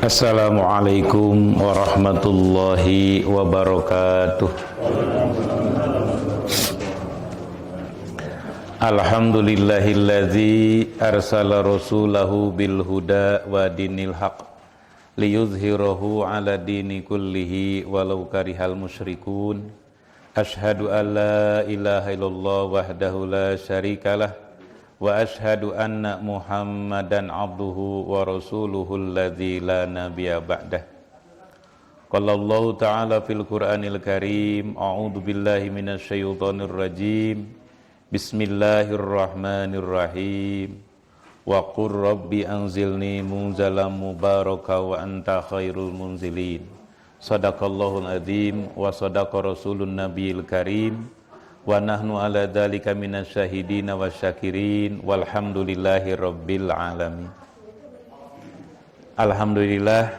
Assalamualaikum warahmatullahi wabarakatuh. Alhamdulillahilladzi arsala rasulahu bil huda wa dinil haq liyuzhirahu ala dini kullihi walau karihal musyrikun. Ashhadu an la ilaha illallah wahdahu la syarikalah wa ashhadu anna Muhammadan abduhu wa rasuluhu alladzi la nabiyya ba'dah. Qala Allah ta'ala fil Qur'anil Karim, a'udzu billahi minasy syaithanir rajim. Bismillahirrahmanirrahim. Wa qur rabbi anzilni munzalan mubaraka wa anta khairul munzilin. Shadaqallahul adzim wa shadaqa rasulun nabiyil karim. Wa nahnu ala dzalika minasyahidin wasyakirin walhamdulillahi rabbil alamin. Alhamdulillah,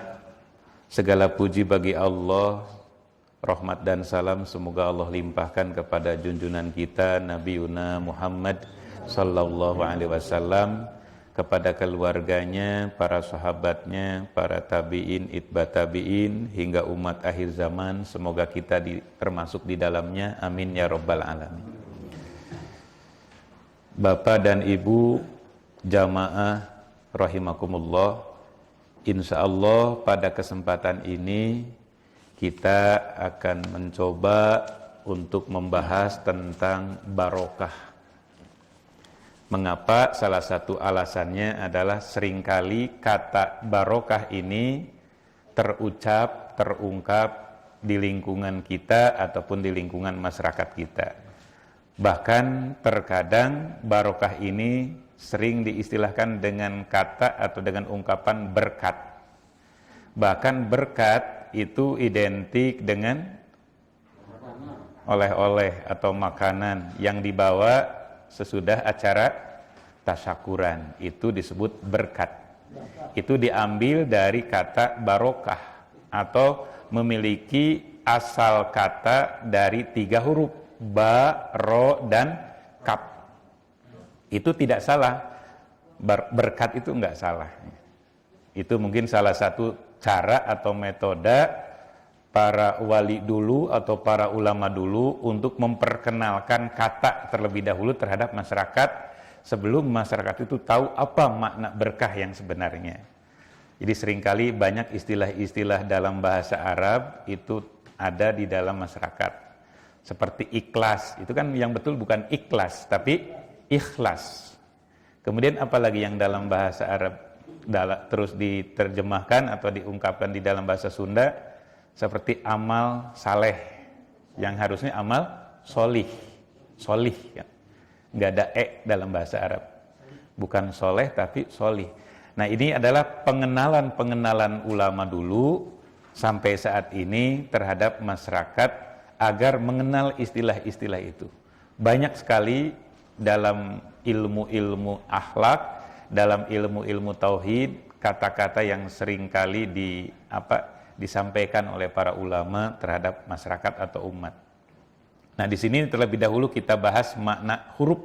segala puji bagi Allah, rahmat dan salam semoga Allah limpahkan kepada junjungan kita Nabi Muhammad sallallahu alaihi wasallam, kepada keluarganya, para sahabatnya, para tabi'in, itba tabi'in, hingga umat akhir zaman. Semoga kita termasuk di dalamnya. Amin ya rabbal alamin. Bapak dan Ibu jamaah rahimakumullah, insyaallah pada kesempatan ini kita akan mencoba untuk membahas tentang barokah. Mengapa? Salah satu alasannya adalah seringkali kata barokah ini terucap, terungkap di lingkungan kita ataupun di lingkungan masyarakat kita. Bahkan terkadang barokah ini sering diistilahkan dengan kata atau dengan ungkapan berkat. Bahkan berkat itu identik dengan oleh-oleh atau makanan yang dibawa sesudah acara tasyakuran, itu disebut berkat. Itu diambil dari kata barokah atau memiliki asal kata dari 3 huruf, ba, ro, dan kap. Itu tidak salah, berkat itu enggak salah. Itu mungkin salah satu cara atau metode para wali dulu atau para ulama dulu untuk memperkenalkan kata terlebih dahulu terhadap masyarakat sebelum masyarakat itu tahu apa makna berkah yang sebenarnya. Jadi seringkali banyak istilah-istilah dalam bahasa Arab itu ada di dalam masyarakat. Seperti ikhlas, itu kan yang betul bukan ikhlas tapi ikhlas. Kemudian apalagi yang dalam bahasa Arab terus diterjemahkan atau diungkapkan di dalam bahasa Sunda, seperti amal saleh, yang harusnya amal solih, solih ya. Nggak ada dalam bahasa Arab, bukan soleh tapi solih. Nah, ini adalah pengenalan ulama dulu sampai saat ini terhadap masyarakat agar mengenal istilah-istilah itu. Banyak sekali dalam ilmu-ilmu akhlak, dalam ilmu-ilmu tauhid, kata-kata yang seringkali disampaikan oleh para ulama terhadap masyarakat atau umat. Nah, di sini terlebih dahulu kita bahas makna huruf.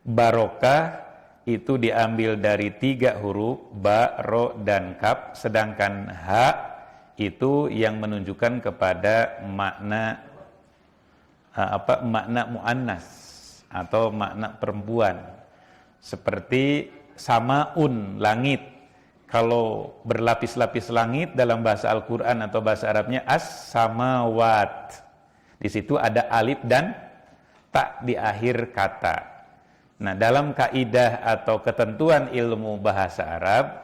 Barokah itu diambil dari 3 huruf, ba, ro, dan kap, sedangkan ha itu yang menunjukkan kepada makna makna muannas atau makna perempuan. Seperti samaun, langit. Kalau berlapis-lapis langit dalam bahasa Al-Quran atau bahasa Arabnya as-samawat. Di situ ada alif dan ta di akhir kata. Nah, dalam kaidah atau ketentuan ilmu bahasa Arab,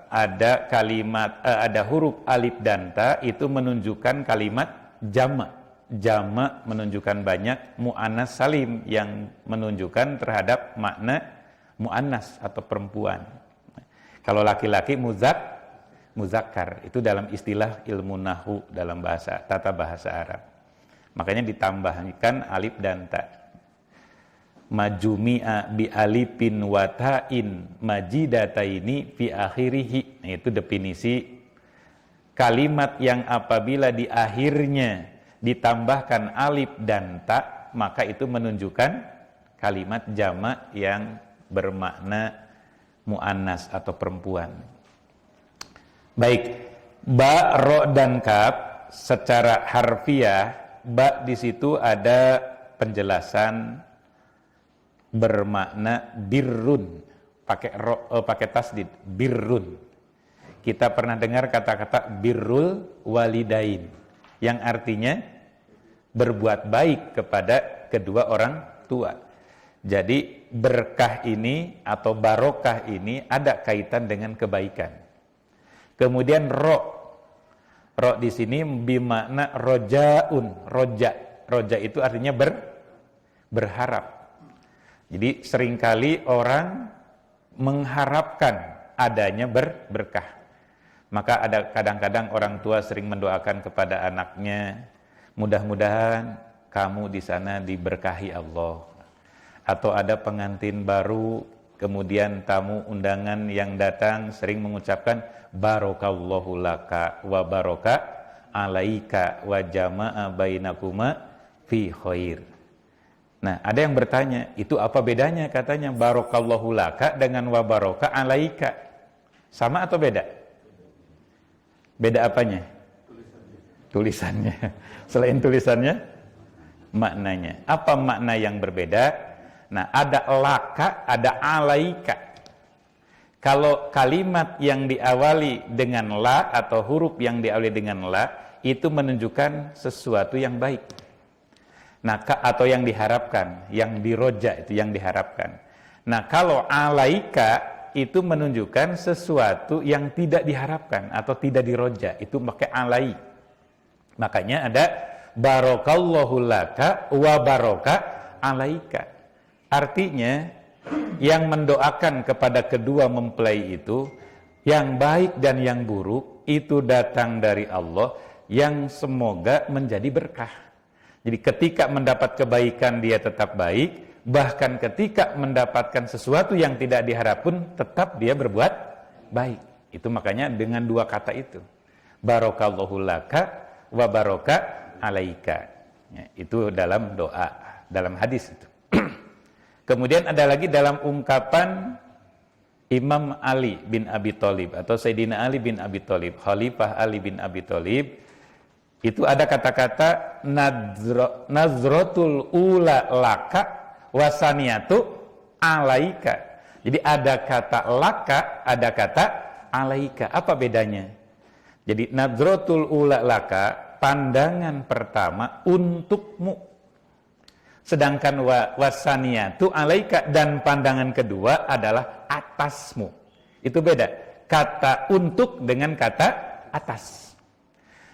ada kalimat ada huruf alif dan ta itu menunjukkan kalimat jama'. Jama' menunjukkan banyak, mu'annas salim yang menunjukkan terhadap makna mu'annas atau perempuan. Kalau laki-laki muzakkar, itu dalam istilah ilmu nahwu dalam bahasa tata bahasa Arab. Makanya ditambahkan alif dan ta. Majumi'a bi alifin wa ta'in majidataini fi akhirih. Nah, itu definisi kalimat yang apabila di akhirnya ditambahkan alif dan ta, maka itu menunjukkan kalimat jamak yang bermakna muannas atau perempuan. Baik, ba, ro dan kaf secara harfiah, ba di situ ada penjelasan bermakna birrun, pakai tasdid, birrun. Kita pernah dengar kata-kata birrul walidain yang artinya berbuat baik kepada kedua orang tua. Jadi berkah ini atau barokah ini ada kaitan dengan kebaikan. Kemudian ro di sini bermakna rojaun, roja itu artinya berharap. Jadi seringkali orang mengharapkan adanya berkah. Maka ada kadang-kadang orang tua sering mendoakan kepada anaknya, mudah-mudahan kamu di sana diberkahi Allah. Atau ada pengantin baru, kemudian tamu undangan yang datang sering mengucapkan barokallahu laka wa baraka alaika wa jama'a bainakuma fi khair. Nah, ada yang bertanya, itu apa bedanya katanya barokallahu laka dengan wa baraka alaika? Sama atau beda? Beda apanya? Tulisannya. Selain tulisannya, maknanya. Apa makna yang berbeda? Nah, ada laka, ada alaika. Kalau kalimat yang diawali dengan la atau huruf yang diawali dengan la, itu menunjukkan sesuatu yang baik. Nah, atau yang diharapkan, yang diroja itu yang diharapkan. Nah, kalau alaika itu menunjukkan sesuatu yang tidak diharapkan atau tidak diroja, itu pakai alai. Makanya ada barokallahu laka wa baraka alaika. Artinya yang mendoakan kepada kedua mempelai itu yang baik dan yang buruk itu datang dari Allah yang semoga menjadi berkah. Jadi ketika mendapat kebaikan dia tetap baik, bahkan ketika mendapatkan sesuatu yang tidak diharap pun tetap dia berbuat baik. Itu makanya dengan dua kata itu, barokallahu laka wa baraka alaika. Ya, itu dalam doa, dalam hadis itu. Kemudian ada lagi dalam ungkapan Imam Ali bin Abi Thalib atau Sayyidina Ali bin Abi Thalib, Khalifah Ali bin Abi Thalib, itu ada kata-kata nazratul ula laka wasaniyatu alaika. Jadi ada kata laka, ada kata alaika. Apa bedanya? Jadi nazratul ula laka, pandangan pertama untukmu. Sedangkan wasaniyatu alaika, dan pandangan kedua adalah atasmu. Itu beda. Kata untuk dengan kata atas.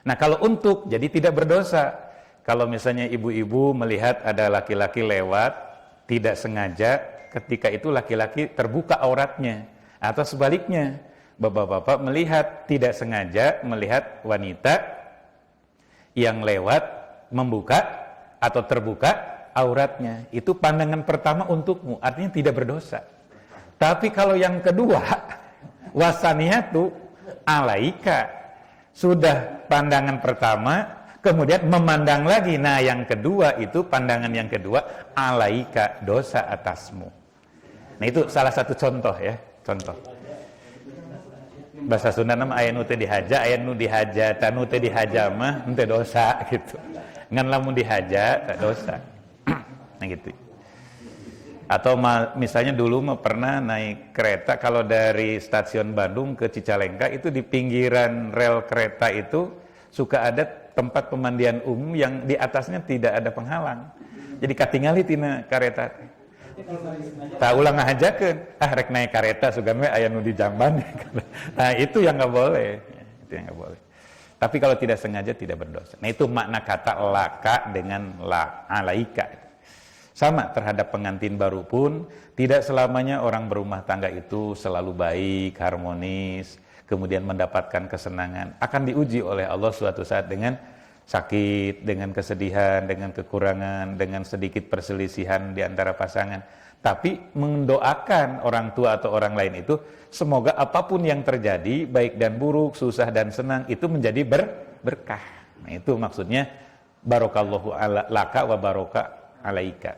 Nah, kalau untuk jadi tidak berdosa. Kalau misalnya ibu-ibu melihat ada laki-laki lewat tidak sengaja, ketika itu laki-laki terbuka auratnya, atau sebaliknya bapak-bapak melihat tidak sengaja melihat wanita yang lewat membuka atau terbuka auratnya, itu pandangan pertama untukmu, artinya tidak berdosa. Tapi kalau yang kedua wasaniyatu alaika, sudah pandangan pertama kemudian memandang lagi, nah yang kedua itu pandangan yang kedua alaika, dosa atasmu. Nah itu salah satu contoh ya, contoh bahasa Sunda nama aya nu teu dihaja, aya nu dihaja, tanu teu dihaja mah henteu dosa gitu. Ngan lamun dihaja tak dosa. Nah gitu. Atau misalnya dulu mah pernah naik kereta, kalau dari stasiun Bandung ke Cicalengka itu di pinggiran rel kereta itu suka ada tempat pemandian umum yang di atasnya tidak ada penghalang. Jadi katingali tina kareta. Tak ulang ngahajakeun, rek naik kareta sugan we aya nu di jamban. Nah, itu yang enggak boleh. Itu yang enggak boleh. Tapi kalau tidak sengaja tidak berdosa. Nah, itu makna kata laka dengan alaika. Sama terhadap pengantin baru pun, tidak selamanya orang berumah tangga itu selalu baik, harmonis, kemudian mendapatkan kesenangan. Akan diuji oleh Allah suatu saat dengan sakit, dengan kesedihan, dengan kekurangan, dengan sedikit perselisihan di antara pasangan. Tapi mendoakan orang tua atau orang lain itu, semoga apapun yang terjadi, baik dan buruk, susah dan senang, itu menjadi berkah. Nah itu maksudnya, barokallahu laka wa baraka alaika.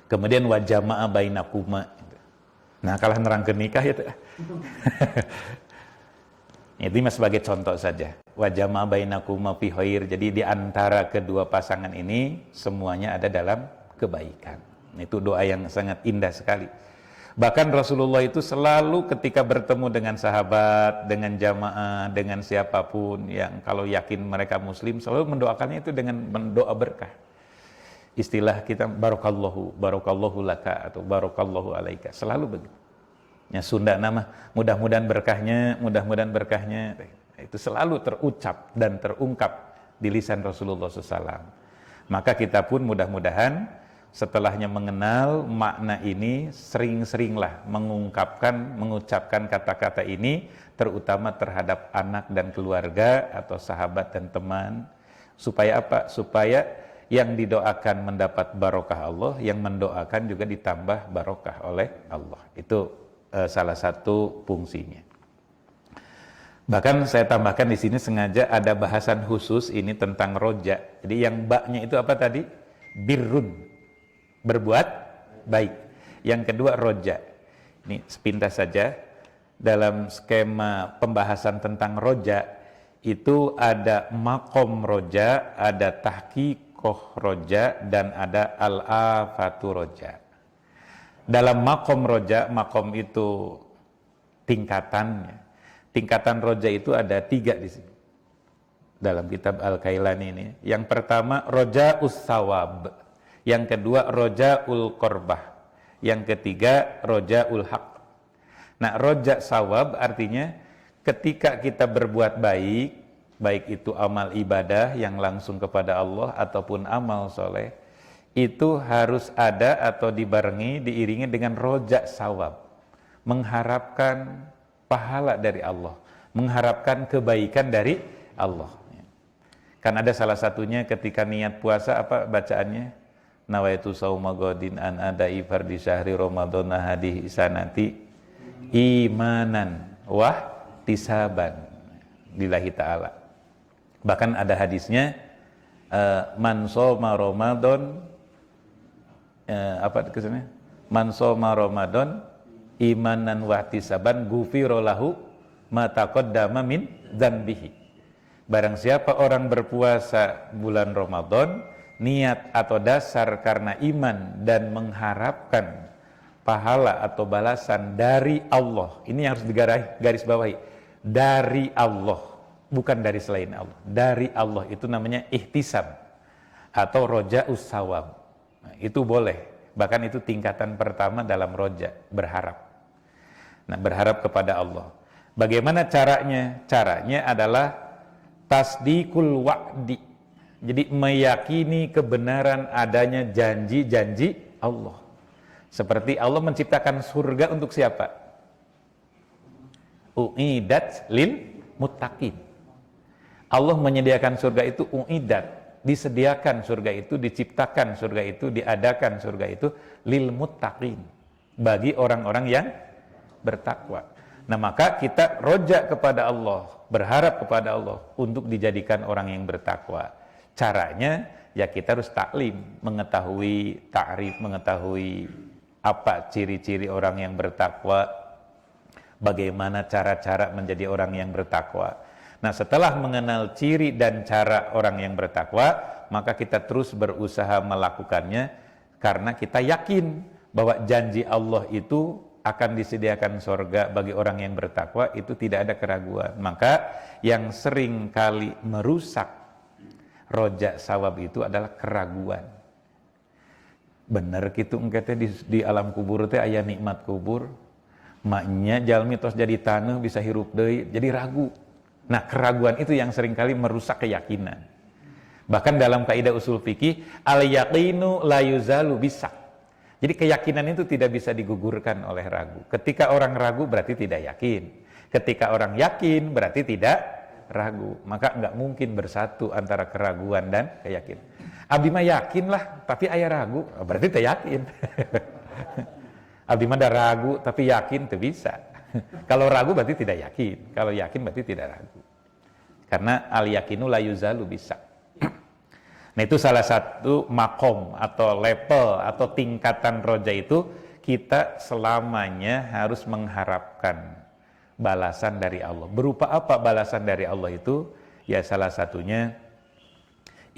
Kemudian wa jama'a bainakuma. Nah, kalah nerangkeun nikah ya teh. Itu mas sebagai contoh saja. Wa jama' bainakuma fi khair. Jadi di antara kedua pasangan ini semuanya ada dalam kebaikan. Itu doa yang sangat indah sekali. Bahkan Rasulullah itu selalu ketika bertemu dengan sahabat, dengan jamaah, dengan siapapun yang kalau yakin mereka muslim, selalu mendoakannya itu dengan mendoa berkah. Istilah kita barakallahu laka atau barakallahu alaika, selalu begitu. Ya Sunda nama mudah-mudahan berkahnya itu selalu terucap dan terungkap di lisan Rasulullah SAW. Maka kita pun mudah-mudahan setelahnya mengenal makna ini, sering-seringlah mengucapkan kata-kata ini, terutama terhadap anak dan keluarga atau sahabat dan teman. Supaya apa? Supaya yang didoakan mendapat barokah Allah, yang mendoakan juga ditambah barokah oleh Allah. Itu salah satu fungsinya. Bahkan saya tambahkan di sini sengaja ada bahasan khusus ini tentang roja. Jadi yang baknya itu apa tadi? Birrun, berbuat baik. Yang kedua roja. Ini sepintas saja. Dalam skema pembahasan tentang roja itu ada makom roja, ada tahqiqoh roja, dan ada al-afatu roja. Dalam makom roja, makom itu tingkatannya. Tingkatan roja itu ada 3 di sini. Dalam kitab Al-Kailani ini. Yang pertama roja us-sawab. Yang kedua roja ul-qorbah. Yang ketiga roja ul-haq. Nah, roja sawab artinya ketika kita berbuat baik, baik itu amal ibadah yang langsung kepada Allah ataupun amal soleh, itu harus ada atau dibarengi, diiringi dengan roja sawab. Mengharapkan pahala dari Allah, mengharapkan kebaikan dari Allah. Kan ada salah satunya ketika niat puasa apa bacaannya? Nawaitu sauma godin an adai fardi syahri ramadhana hadihi sanati imanan wah tisaban lillahi ta'ala. Bahkan ada hadisnya man shoma ramadan apa kesannya? Man shoma ramadan imanan wa ihtisaban ghufira lahu ma taqaddama min dzanbihi. Barang siapa orang berpuasa bulan Ramadan niat atau dasar karena iman dan mengharapkan pahala atau balasan dari Allah. Ini harus digaris bawahi. Dari Allah, bukan dari selain Allah. Dari Allah itu namanya ihtisab atau roja'us sawab. Nah, itu boleh. Bahkan itu tingkatan pertama dalam roja, berharap. Nah, berharap kepada Allah. Bagaimana caranya? Caranya adalah tasdikul wa'di. Jadi meyakini kebenaran adanya janji-janji Allah. Seperti Allah menciptakan surga untuk siapa? U'idat lil muttaqin. Allah menyediakan surga itu u'idat. Disediakan surga itu, diciptakan surga itu, diadakan surga itu lil muttaqin. Bagi orang-orang yang bertakwa. Nah, maka kita roja kepada Allah, berharap kepada Allah untuk dijadikan orang yang bertakwa. Caranya ya kita harus taklim, mengetahui ta'rif, mengetahui apa ciri-ciri orang yang bertakwa, bagaimana cara-cara menjadi orang yang bertakwa. Nah, setelah mengenal ciri dan cara orang yang bertakwa, maka kita terus berusaha melakukannya karena kita yakin bahwa janji Allah itu akan disediakan surga bagi orang yang bertakwa, itu tidak ada keraguan. Maka yang sering kali merusak roja sawab itu adalah keraguan. Bener gitu engketnya di alam kubur teh aya nikmat kubur, maknya jalmi tos jadi tanah bisa hirup deui, jadi ragu. Nah, keraguan itu yang sering kali merusak keyakinan. Bahkan dalam kaidah usul fikih, al-yaqinu la yuzalu bisak. Jadi keyakinan itu tidak bisa digugurkan oleh ragu. Ketika orang ragu berarti tidak yakin. Ketika orang yakin berarti tidak ragu. Maka enggak mungkin bersatu antara keraguan dan keyakinan. Abdi mah yakin lah, tapi aya ragu, berarti tidak yakin. Abdi mah ada ragu, tapi yakin itu bisa. Kalau ragu berarti tidak yakin. Kalau yakin berarti tidak ragu. Karena al-yakinu la yuzalu bisa. Nah, itu salah satu makom atau level atau tingkatan roja itu kita selamanya harus mengharapkan balasan dari Allah. Berupa apa balasan dari Allah itu? Ya salah satunya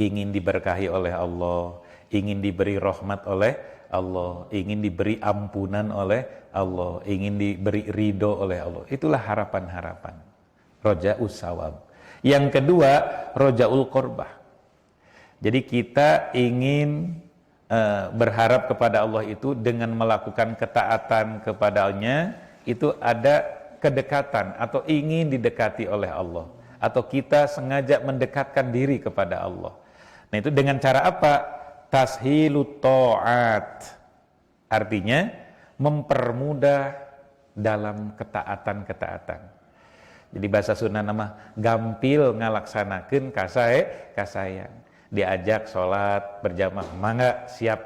ingin diberkahi oleh Allah, ingin diberi rahmat oleh Allah, ingin diberi ampunan oleh Allah, ingin diberi ridho oleh Allah. Itulah harapan-harapan. Roja'us sawab. Yang kedua, roja'ul qorbah. Jadi kita ingin berharap kepada Allah itu dengan melakukan ketaatan kepadanya, itu ada kedekatan atau ingin didekati oleh Allah, atau kita sengaja mendekatkan diri kepada Allah. Nah itu dengan cara apa? Tashilut ta'at, artinya mempermudah dalam ketaatan-ketaatan. Jadi bahasa Sunda nama gampil ngalaksanakeun kasayang. Diajak sholat berjamaah, mangga siap.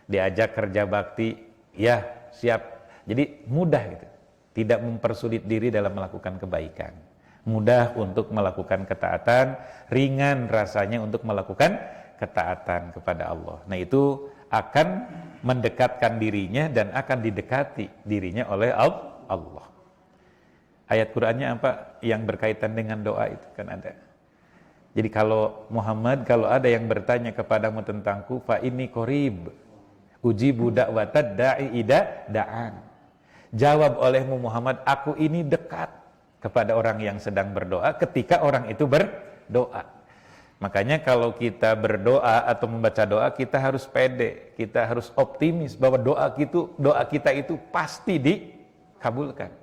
Diajak kerja bakti, ya siap. Jadi mudah gitu. Tidak mempersulit diri dalam melakukan kebaikan. Mudah untuk melakukan ketaatan, ringan rasanya untuk melakukan ketaatan kepada Allah. Nah itu akan mendekatkan dirinya dan akan didekati dirinya oleh Allah. Ayat Qur'annya apa? Yang berkaitan dengan doa itu kan ada. Jadi kalau Muhammad, kalau ada yang bertanya kepadamu tentangku, fa inni qarib, ujibu da'watad da'i ida da'an. Jawab olehmu Muhammad, aku ini dekat kepada orang yang sedang berdoa ketika orang itu berdoa. Makanya kalau kita berdoa atau membaca doa, kita harus pede, kita harus optimis bahwa doa kita itu pasti dikabulkan.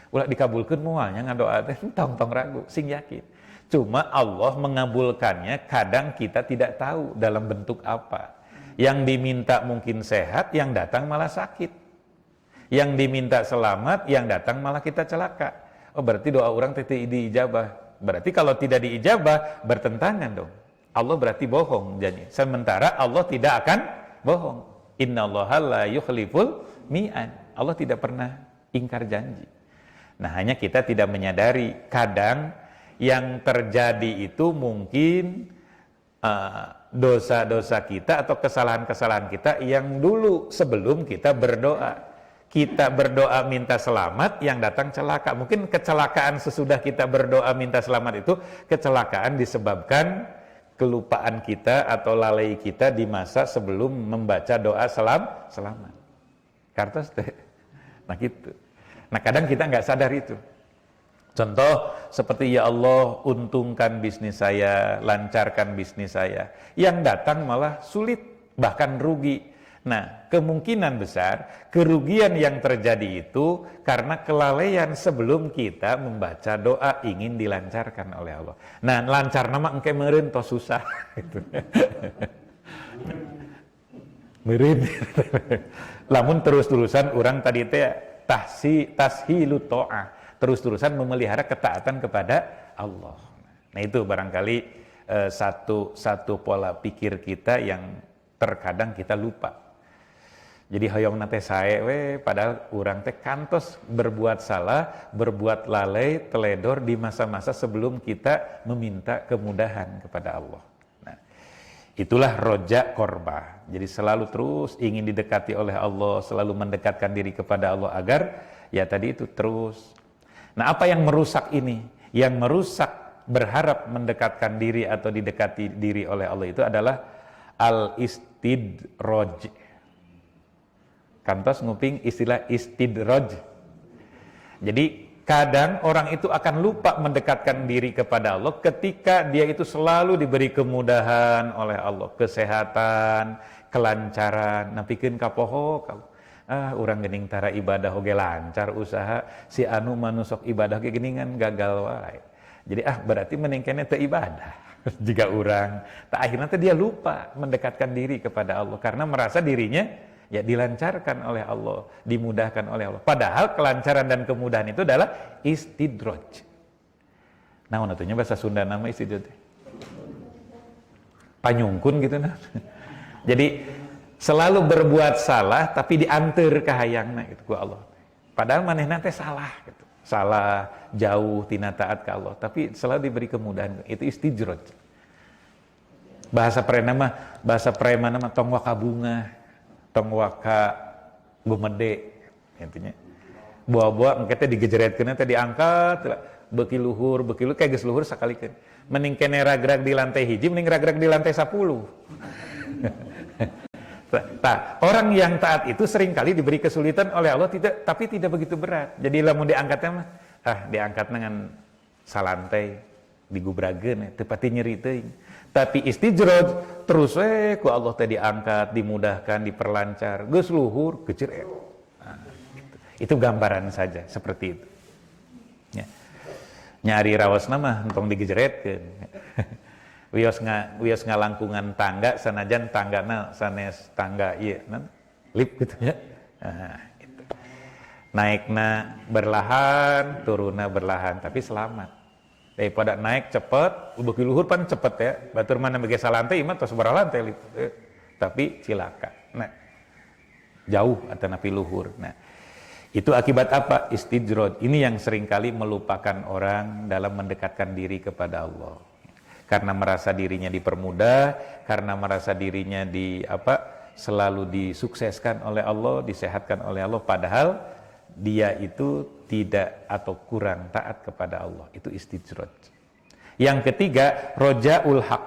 Ulah dikabulkan mualnya ngadoa teh tong ragu, sing yakin. Cuma Allah mengabulkannya kadang kita tidak tahu dalam bentuk apa. Yang diminta mungkin sehat, yang datang malah sakit. Yang diminta selamat, yang datang malah kita celaka. Oh berarti doa orang tidak diijabah. Berarti kalau tidak diijabah, bertentangan dong. Allah berarti bohong. Jadi sementara Allah tidak akan bohong. Innallaha la yukhliful mi'ad. Allah tidak pernah ingkar janji. Nah hanya kita tidak menyadari. Kadang yang terjadi itu mungkin dosa-dosa kita atau kesalahan-kesalahan kita yang dulu sebelum kita berdoa. Kita berdoa minta selamat, yang datang celaka. Mungkin kecelakaan sesudah kita berdoa minta selamat itu kecelakaan disebabkan kelupaan kita atau lalai kita di masa sebelum membaca doa selamat. Kartos teh. Nah gitu. Nah kadang kita nggak sadar itu. Contoh seperti ya Allah untungkan bisnis saya, lancarkan bisnis saya. Yang datang malah sulit, bahkan rugi. Nah, kemungkinan besar kerugian yang terjadi itu karena kelalaian sebelum kita membaca doa ingin dilancarkan oleh Allah. Nah, lancar nama engke meureun tos susah gitu. Meureun. Lamun terus-terusan orang tadi teh tashilut ta'ah, terus-terusan memelihara ketaatan kepada Allah. Nah, itu barangkali satu pola pikir kita yang terkadang kita lupa. Jadi hoyong nate sae we, padahal urang teh kantos berbuat salah, berbuat lalai, teledor di masa-masa sebelum kita meminta kemudahan kepada Allah. Nah, itulah roja korba. Jadi selalu terus ingin didekati oleh Allah, selalu mendekatkan diri kepada Allah agar ya tadi itu terus. Nah, apa yang merusak ini? Yang merusak berharap mendekatkan diri atau didekati diri oleh Allah itu adalah al-istidraj. Kantos nguping istilah istidraj. Jadi kadang orang itu akan lupa mendekatkan diri kepada Allah ketika dia itu selalu diberi kemudahan oleh Allah, kesehatan, kelancaran. Napikeun ka poho urang geuning tara ibadah oge lancar usaha, si anu manusok ibadah ge geuningan gagal wae. Jadi berarti mending keneh teu ibadah. Jika orang tak akhirnya dia lupa mendekatkan diri kepada Allah karena merasa dirinya ya dilancarkan oleh Allah, dimudahkan oleh Allah. Padahal kelancaran dan kemudahan itu adalah istidraj. Naon atunya bahasa Sunda nama istidraj? Panyungkun gitu nah. Jadi selalu berbuat salah tapi diantar ke hayangna gitu ku Allah. Padahal manehna teh salah gitu. Salah jauh tina taat ke Allah, tapi selalu diberi kemudahan. Itu istidraj. Bahasa preman nama tong waka bunga, tong waka gumede. intinya. Buah-buah engke teh digejeretkeun teh diangkat beuki luhur kayak geus luhur sakalikeun. Mending kene ragrag di lantai hiji mending ragrag di lantai 10. Orang yang taat itu seringkali diberi kesulitan oleh Allah tapi tidak begitu berat. Jadi lamun diangkatnya mah diangkat dengan salantai digubrageun teu pati nyeri teuing. Tapi istijroj terus ku Allah teh diangkat, dimudahkan, diperlancar, geus luhur geuceur. Itu gambaran saja seperti itu. Ya. Nyari raosna mah entong digejeretkeun. wios ngalangkungan tangga sanajan tanggana sanes tangga ieu lip gitu ya. Nah, itu. Naikna berlahan, turunna berlahan tapi selamat. Daripada naik cepet, beuki luhur pan cepet ya. Batur mana bege salantai mah tos sabaraha lantai lip. Tapi cilaka. Nah, jauh atanapi luhur. Nah, itu akibat apa? Istijrod. Ini yang seringkali melupakan orang dalam mendekatkan diri kepada Allah. Karena merasa dirinya dipermudah, karena merasa dirinya selalu disukseskan oleh Allah, disehatkan oleh Allah, padahal dia itu tidak atau kurang taat kepada Allah. Itu istijrod. Yang ketiga, rojaul haq.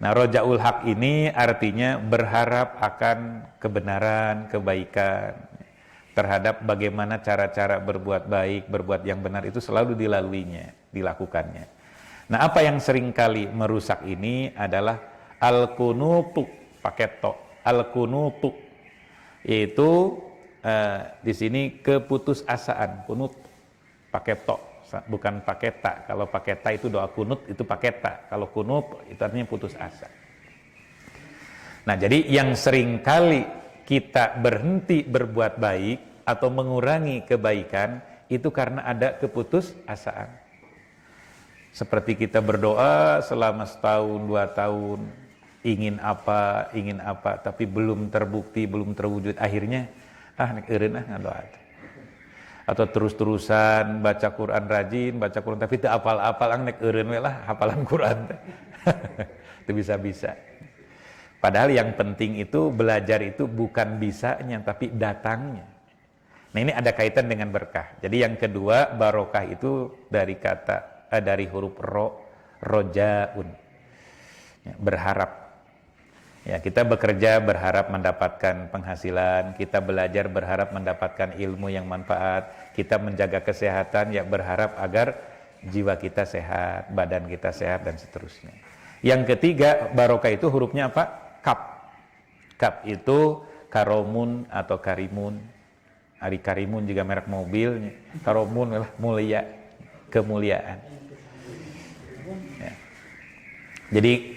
Nah, rojaul haq ini artinya berharap akan kebenaran, kebaikan, terhadap bagaimana cara-cara berbuat baik, berbuat yang benar itu selalu dilakukannya. Nah, apa yang seringkali merusak ini adalah al-kunutu, pakai to, al-kunutu, yaitu di sini keputusasaan, kunut, pakai to, bukan pakai ta. Kalau pakai ta itu doa kunut, itu pakai ta. Kalau kunut itu artinya putus asa. Nah, jadi yang seringkali kita berhenti berbuat baik atau mengurangi kebaikan itu karena ada keputusasaan. Seperti kita berdoa selama setahun, 2 tahun, ingin apa, tapi belum terbukti, belum terwujud. Akhirnya, nek eureun ngadoa. Atau terus-terusan baca Quran rajin, baca Quran tapi teu apal-apal, nek eureun we lah hafalan Quran teh. Teu bisa-bisa. Padahal yang penting itu belajar itu bukan bisanya tapi datangnya. Nah, ini ada kaitan dengan berkah. Jadi yang kedua, barokah itu dari huruf rojaun. Ya, berharap. Ya, kita bekerja berharap mendapatkan penghasilan, kita belajar berharap mendapatkan ilmu yang manfaat, kita menjaga kesehatan ya berharap agar jiwa kita sehat, badan kita sehat dan seterusnya. Yang ketiga, barokah itu hurufnya apa? Kaf. Kaf itu karomun atau karimun. Ari karimun juga merek mobilnya. Karomun adalah mulia, kemuliaan. Ya. Jadi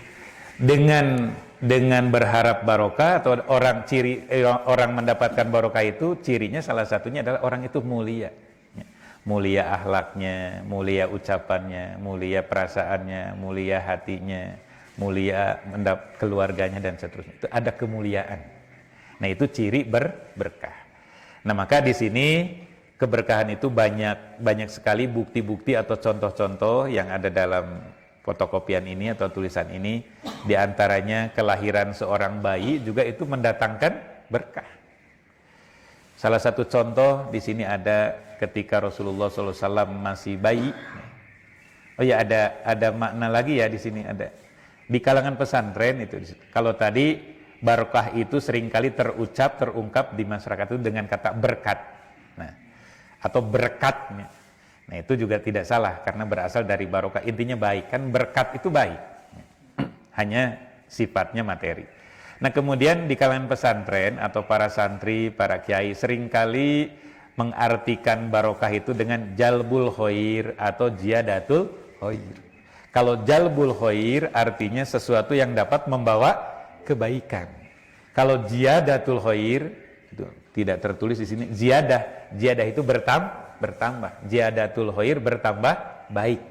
dengan berharap barokah atau orang mendapatkan barokah itu cirinya salah satunya adalah orang itu mulia. Ya. Mulia akhlaknya, mulia ucapannya, mulia perasaannya, mulia hatinya, mulia keluarganya dan seterusnya. Itu ada kemuliaan. Nah, itu ciri berkah. Nah, maka di sini keberkahan itu banyak sekali bukti-bukti atau contoh-contoh yang ada dalam fotokopian ini atau tulisan ini. Di antaranya kelahiran seorang bayi juga itu mendatangkan berkah. Salah satu contoh di sini ada ketika Rasulullah SAW masih bayi. Oh ya, ada makna lagi ya di sini ada. Di kalangan pesantren itu, kalau tadi barokah itu seringkali terungkap di masyarakat itu dengan kata berkat, nah, atau berkatnya. Nah, itu juga tidak salah karena berasal dari barokah, intinya baik, kan berkat itu baik, hanya sifatnya materi. Nah, kemudian di kalangan pesantren atau para santri, para kiai seringkali mengartikan barokah itu dengan jalbul khair atau ziyadatul khair. Kalau jalbul khair artinya sesuatu yang dapat membawa kebaikan. Kalau ziyadatul khair itu tidak tertulis di sini. Ziyadah itu bertambah. Ziyadatul khair bertambah baik.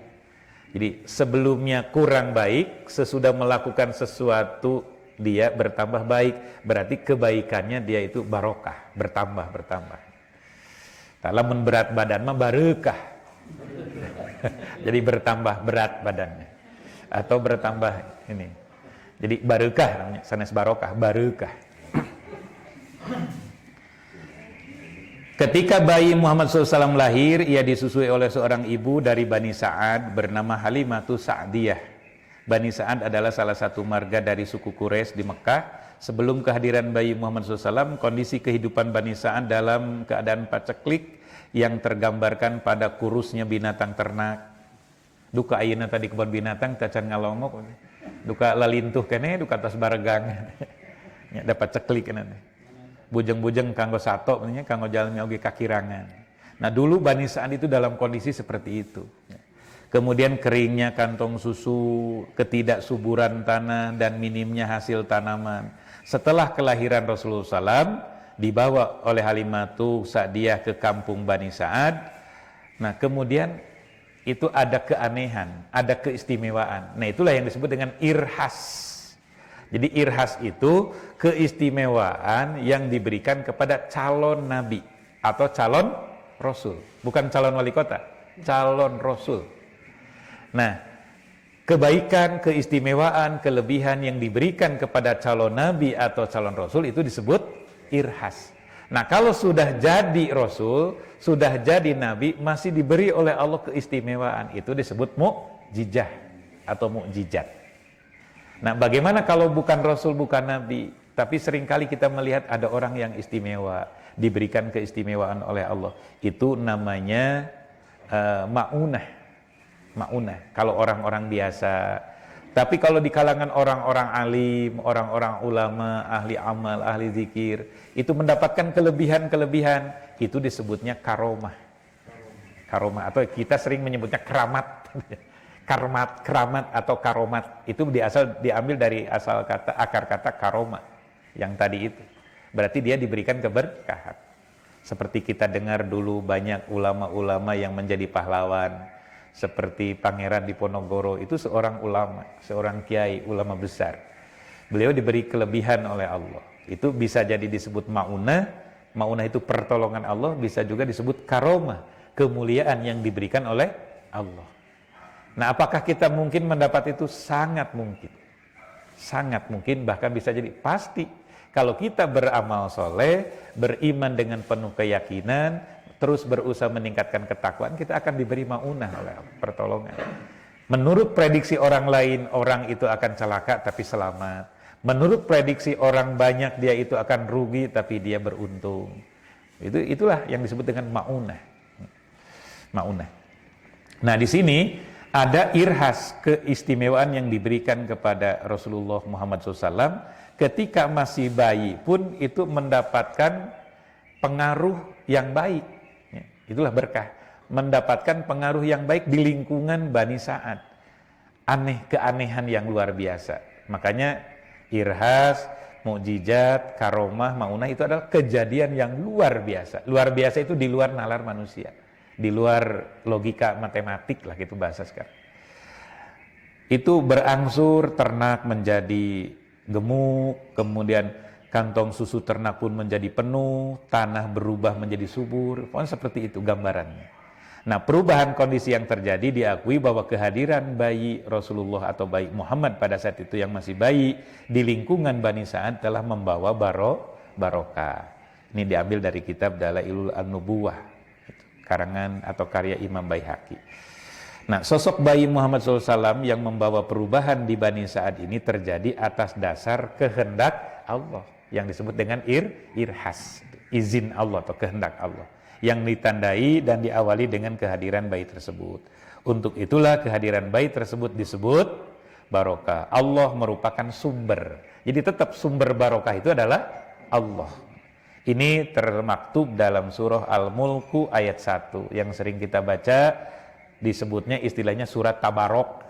Jadi sebelumnya kurang baik, sesudah melakukan sesuatu dia bertambah baik. Berarti kebaikannya dia itu barokah, bertambah. Lamun berat badan mah barokah. Jadi bertambah berat badannya. Atau bertambah ini. Jadi barokah namanya, sanes barokah, barokah. Ketika bayi Muhammad SAW lahir, ia disusui oleh seorang ibu dari Bani Sa'ad bernama Halimatu Sa'diyah. Bani Sa'ad adalah salah satu marga dari suku Quraisy di Mekah. Sebelum kehadiran bayi Muhammad SAW, kondisi kehidupan Bani Sa'ad dalam keadaan paceklik yang tergambarkan pada kurusnya binatang ternak. Duka ayeuna tadi kebun binatang cacan ngalongok, duka lalintuh kene, duka atas baregang. Ya, dapat ceklik kene. Bujeng-bujeng kanggo sato, kanggo jalannya oge kakirangan. Nah dulu Bani Sa'ad itu dalam kondisi seperti itu. Kemudian keringnya kantong susu, ketidaksuburan tanah, dan minimnya hasil tanaman. Setelah kelahiran Rasulullah SAW, dibawa oleh Halimatu Sa'diyah ke kampung Bani Sa'ad. Nah kemudian itu ada keanehan, ada keistimewaan. Nah itulah yang disebut dengan irhas. Jadi irhas itu keistimewaan yang diberikan kepada calon nabi atau calon rasul, bukan calon wali kota, calon rasul. Nah, kebaikan, keistimewaan, kelebihan yang diberikan kepada calon nabi atau calon rasul itu disebut irhas. Nah, kalau sudah jadi rasul, sudah jadi nabi, masih diberi oleh Allah keistimewaan, itu disebut mukjizah atau mukjizat. Nah, bagaimana kalau bukan rasul, bukan nabi, tapi seringkali kita melihat ada orang yang istimewa, diberikan keistimewaan oleh Allah. Itu namanya ma'unah. Ma'unah kalau orang-orang biasa. Tapi kalau di kalangan orang-orang alim, orang-orang ulama, ahli amal, ahli zikir, itu mendapatkan kelebihan-kelebihan, itu disebutnya karomah. Karomah atau kita sering menyebutnya keramat. Keramat atau karomat itu diambil dari akar kata karomah yang tadi itu. Berarti dia diberikan keberkahan. Seperti kita dengar dulu banyak ulama-ulama yang menjadi pahlawan. Seperti Pangeran Diponegoro, itu seorang ulama, seorang kiai, ulama besar. Beliau diberi kelebihan oleh Allah. Itu bisa jadi disebut ma'unah. Ma'unah itu pertolongan Allah, bisa juga disebut karomah, kemuliaan yang diberikan oleh Allah. Nah, apakah kita mungkin mendapat itu? Sangat mungkin. Sangat mungkin, bahkan bisa jadi pasti. Kalau kita beramal soleh, beriman dengan penuh keyakinan, terus berusaha meningkatkan ketakwaan, kita akan diberi ma'unah oleh pertolongan. Menurut prediksi orang lain, orang itu akan celaka tapi selamat. Menurut prediksi orang banyak, dia itu akan rugi tapi dia beruntung. Itulah yang disebut dengan ma'unah. Ma'unah. Nah, di sini ada irhas, keistimewaan yang diberikan kepada Rasulullah Muhammad SAW ketika masih bayi pun itu mendapatkan pengaruh yang baik. Itulah berkah, mendapatkan pengaruh yang baik di lingkungan Bani Sa'ad. Keanehan yang luar biasa. Makanya irhas, mukjizat, karomah, ma'unah itu adalah kejadian yang luar biasa. Luar biasa itu di luar nalar manusia, di luar logika matematik lah gitu bahasa sekarang. Itu berangsur ternak menjadi gemuk, kemudian kantong susu ternak pun menjadi penuh, tanah berubah menjadi subur. Pokoknya seperti itu gambarannya. Nah, perubahan kondisi yang terjadi diakui bahwa kehadiran bayi Rasulullah atau bayi Muhammad pada saat itu yang masih bayi di lingkungan Bani Sa'ad telah membawa barokah. Ini diambil dari kitab Dalailul An-Nubuwah, karangan atau karya Imam Baihaqi. Nah, sosok bayi Muhammad SAW yang membawa perubahan di Bani Sa'ad ini terjadi atas dasar kehendak Allah, yang disebut dengan irhas, izin Allah atau kehendak Allah, yang ditandai dan diawali dengan kehadiran bayi tersebut. Untuk itulah kehadiran bayi tersebut disebut barokah. Allah merupakan sumber. Jadi tetap sumber barokah itu adalah Allah. Ini termaktub dalam surah Al-Mulku ayat 1 yang sering kita baca, disebutnya istilahnya surat Tabarok.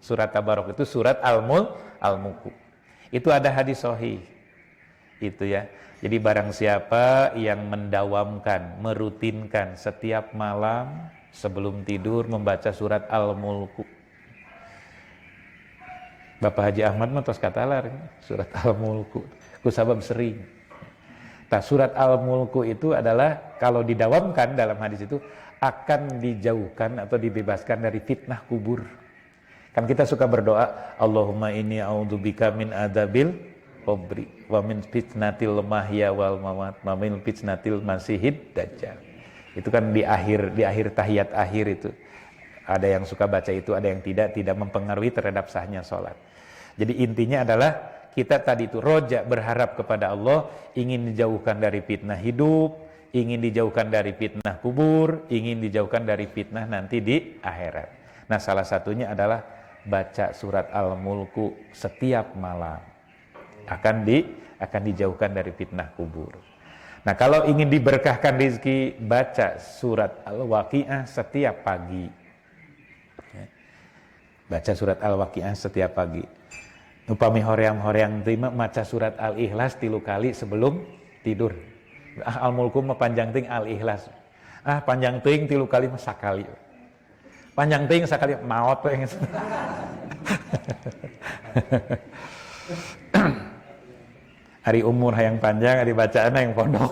Surat Tabarok itu surat Al-Mulku. Itu ada hadis sahih. Itu ya. Jadi barang siapa yang mendawamkan, merutinkan setiap malam sebelum tidur membaca surat Al-Mulku. Bapak Haji Ahmad mah tos katalar surat Al-Mulku. Kusabab sering. Nah, surat Al-Mulku itu adalah kalau didawamkan dalam hadis itu akan dijauhkan atau dibebaskan dari fitnah kubur. Kan kita suka berdoa, Allahumma inni a'udzubika min adzabil qabri wa min fitnatil mahya wal mamat wa min fitnatil masihid dajjal. Itu kan di akhir tahiyat akhir itu. Ada yang suka baca itu, ada yang tidak mempengaruhi terhadap sahnya sholat. Jadi intinya adalah kita tadi itu roja berharap kepada Allah, ingin dijauhkan dari fitnah hidup, ingin dijauhkan dari fitnah kubur, ingin dijauhkan dari fitnah nanti di akhirat. Nah, salah satunya adalah baca surat Al-Mulku setiap malam. Akan dijauhkan dari fitnah kubur. Nah, kalau ingin diberkahkan rezeki, baca surat Al-Waqiah setiap pagi. Baca surat Al-Waqiah setiap pagi. Upami hoream terima maca surat Al-Ikhlas 3 kali sebelum tidur. Al-Mulku mah panjang ting Al-Ikhlas. Panjang ting 3 kali mah sakali. Panjang ting sakali maot we. Hari umur hayang panjang, hari bacaan hayang pondok.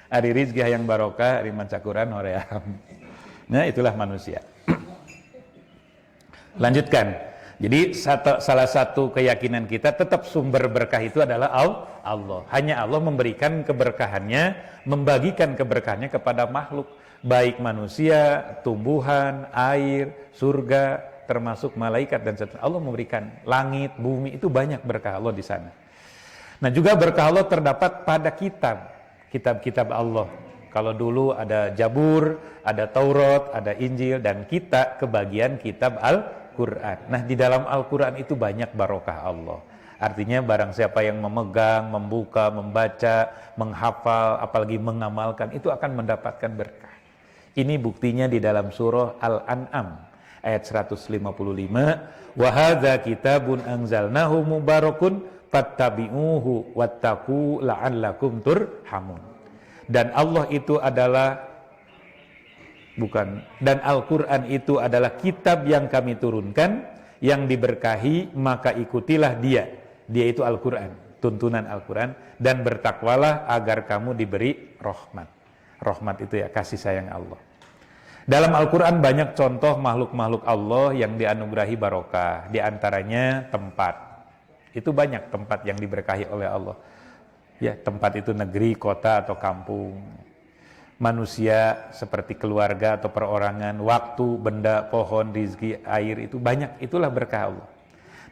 Hari rizki hayang barokah, hari maca Quran hoream. Nah, itulah manusia. Lanjutkan. Jadi salah satu keyakinan kita tetap sumber berkah itu adalah Allah. Hanya Allah memberikan keberkahannya, membagikan keberkahannya kepada makhluk, baik manusia, tumbuhan, air, surga, termasuk malaikat dan seterusnya. Allah memberikan langit, bumi, itu banyak berkah Allah di sana. Nah, juga berkah Allah terdapat pada kitab-kitab Allah. Kalau dulu ada Jabur, ada Taurat, ada Injil, dan kita kebagian kitab Al-Quran. Nah, di dalam Al-Quran itu banyak barokah Allah. Artinya barang siapa yang memegang, membuka, membaca, menghafal, apalagi mengamalkan, itu akan mendapatkan berkah. Ini buktinya di dalam surah Al-An'am ayat 155. Wa hadza kitabun anzalnahu mubarakun fattabi'uhu wattaqu la'allakum turhamun. Dan Allah itu adalah dan Al-Quran itu adalah kitab yang kami turunkan, yang diberkahi, maka ikutilah dia itu Al-Quran, tuntunan Al-Quran, dan bertakwalah agar kamu diberi rahmat itu ya kasih sayang Allah. Dalam Al-Quran banyak contoh makhluk-makhluk Allah yang dianugerahi barokah, diantaranya tempat. Itu banyak tempat yang diberkahi oleh Allah. Ya, tempat itu negeri, kota, atau kampung. Manusia seperti keluarga atau perorangan, waktu, benda, pohon, rizki, air, itu banyak. Itulah berkah Allah.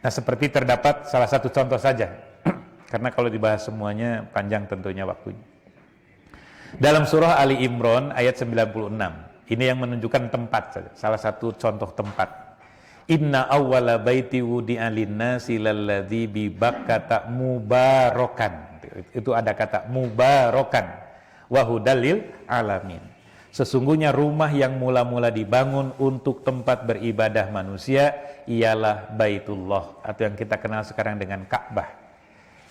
Nah, seperti terdapat salah satu contoh saja. Karena kalau dibahas semuanya panjang tentunya waktunya. Dalam surah Ali Imran ayat 96. Ini yang menunjukkan tempat saja. Salah satu contoh tempat. Inna awwala baiti wudi'a lin-nasi lalladzi bi Bakkata mubarakan. Itu ada kata mubarakan wa hudal lil alamin. Sesungguhnya rumah yang mula-mula dibangun untuk tempat beribadah manusia ialah Baitullah, atau yang kita kenal sekarang dengan Ka'bah,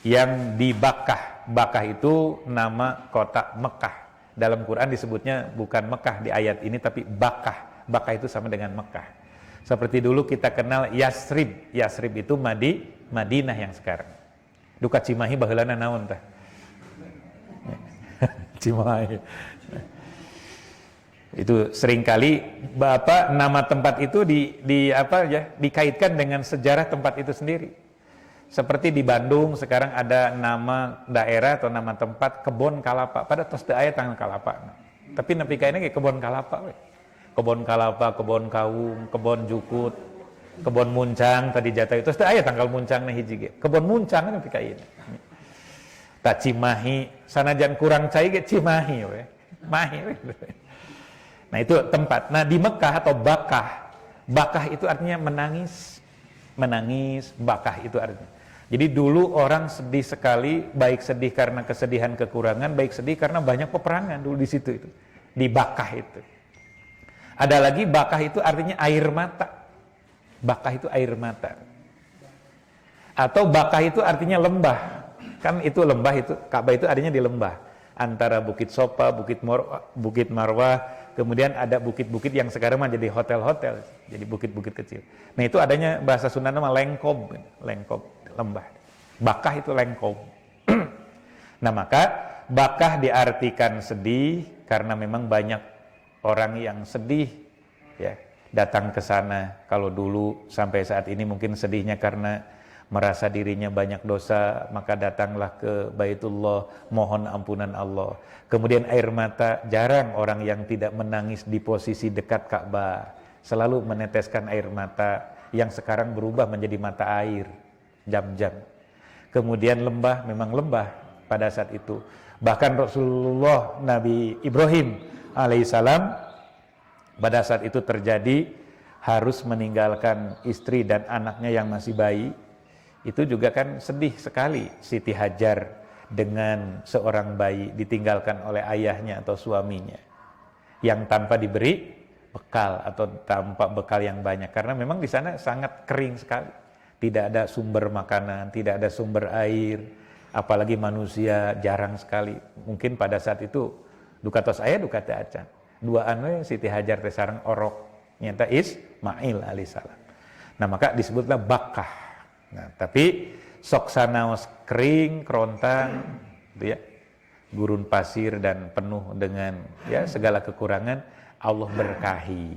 yang di Bakkah. Bakkah itu nama kota Mekah. Dalam Quran disebutnya bukan Mekah di ayat ini, tapi Bakkah. Bakkah itu sama dengan Mekah. Seperti dulu kita kenal Yasrib. Yasrib itu Madinah yang sekarang. Duka Cimahi baheulana naon tah? Cimahi. Itu seringkali nama tempat itu dikaitkan dengan sejarah tempat itu sendiri. Seperti di Bandung sekarang ada nama daerah atau nama tempat Kebon Kalapa. Pada tos teu aya tanggal kalapa. Tapi nepi ka ini Kebon Kalapa we. Kebon kalapa, kebon kawung, kebon jukut, kebon muncang tadi jatuh itu teh aya tanggal muncangna hiji ge. Kebon muncang nepi ka ieu. Ta Cimahi, sanajan kurang cai ge Cimahi we. Mahi we. Nah, itu tempat. Nah, di Mekah atau Bakkah. Bakkah itu artinya menangis. Menangis, Bakkah itu artinya. Jadi dulu orang sedih sekali, baik sedih karena kesedihan kekurangan, baik sedih karena banyak peperangan dulu di situ itu. Di Bakkah itu. Ada lagi Bakkah itu artinya air mata. Bakkah itu air mata. Atau Bakkah itu artinya lembah. Kan itu lembah itu, Ka'bah itu artinya di lembah. Antara Bukit Sofa, Bukit Marwah, kemudian ada bukit-bukit yang sekarang mah jadi hotel-hotel, jadi bukit-bukit kecil. Nah, itu adanya bahasa Sunda nama lengkob, lembah. Bakkah itu lengkob. Nah, maka Bakkah diartikan sedih karena memang banyak orang yang sedih ya datang ke sana. Kalau dulu sampai saat ini mungkin sedihnya karena merasa dirinya banyak dosa, maka datanglah ke Baitullah, mohon ampunan Allah. Kemudian air mata, jarang orang yang tidak menangis di posisi dekat Ka'bah, selalu meneteskan air mata yang sekarang berubah menjadi mata air, jam-jam. Kemudian lembah, memang lembah pada saat itu. Bahkan Rasulullah Nabi Ibrahim alaihissalam pada saat itu terjadi harus meninggalkan istri dan anaknya yang masih bayi. Itu juga kan sedih sekali Siti Hajar dengan seorang bayi ditinggalkan oleh ayahnya atau suaminya yang tanpa diberi bekal atau tanpa bekal yang banyak, karena memang di sana sangat kering sekali, tidak ada sumber makanan, tidak ada sumber air, apalagi manusia jarang sekali. Mungkin pada saat itu duka tos aya duka teu acan, duaan we Siti Hajar teh sareng orok nyata Ismail alaihissalam. Nah maka disebutlah Bakkah. Nah, tapi sok sanaos kering, kerontang, gitu ya, gurun pasir dan penuh dengan ya segala kekurangan, Allah berkahi.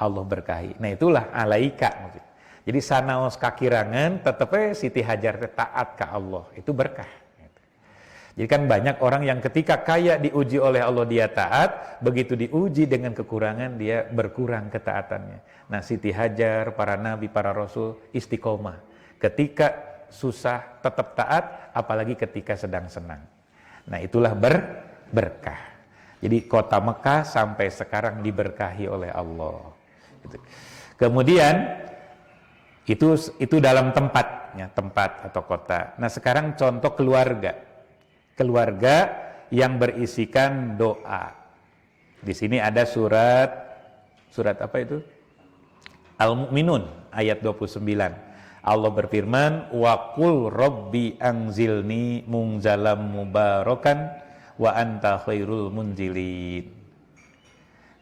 Allah berkahi. Nah itulah alaika. Jadi sanaos kakirangan, tetep Siti Hajar taat ke Allah, itu berkah. Jadi kan banyak orang yang ketika kaya diuji oleh Allah dia taat, begitu diuji dengan kekurangan dia berkurang ketaatannya. Nah Siti Hajar, para nabi, para rasul istiqomah. Ketika susah tetap taat, apalagi ketika sedang senang. Nah itulah berkah. Jadi kota Mekah sampai sekarang diberkahi oleh Allah. Kemudian itu dalam tempatnya, tempat atau kota. Nah sekarang contoh keluarga. Keluarga yang berisikan doa. Di sini ada surat apa itu? Al-Mu'minun ayat 29. Allah berfirman, wa qul rabbi anzilni munzalam mubarakan wa anta khairul munzilin.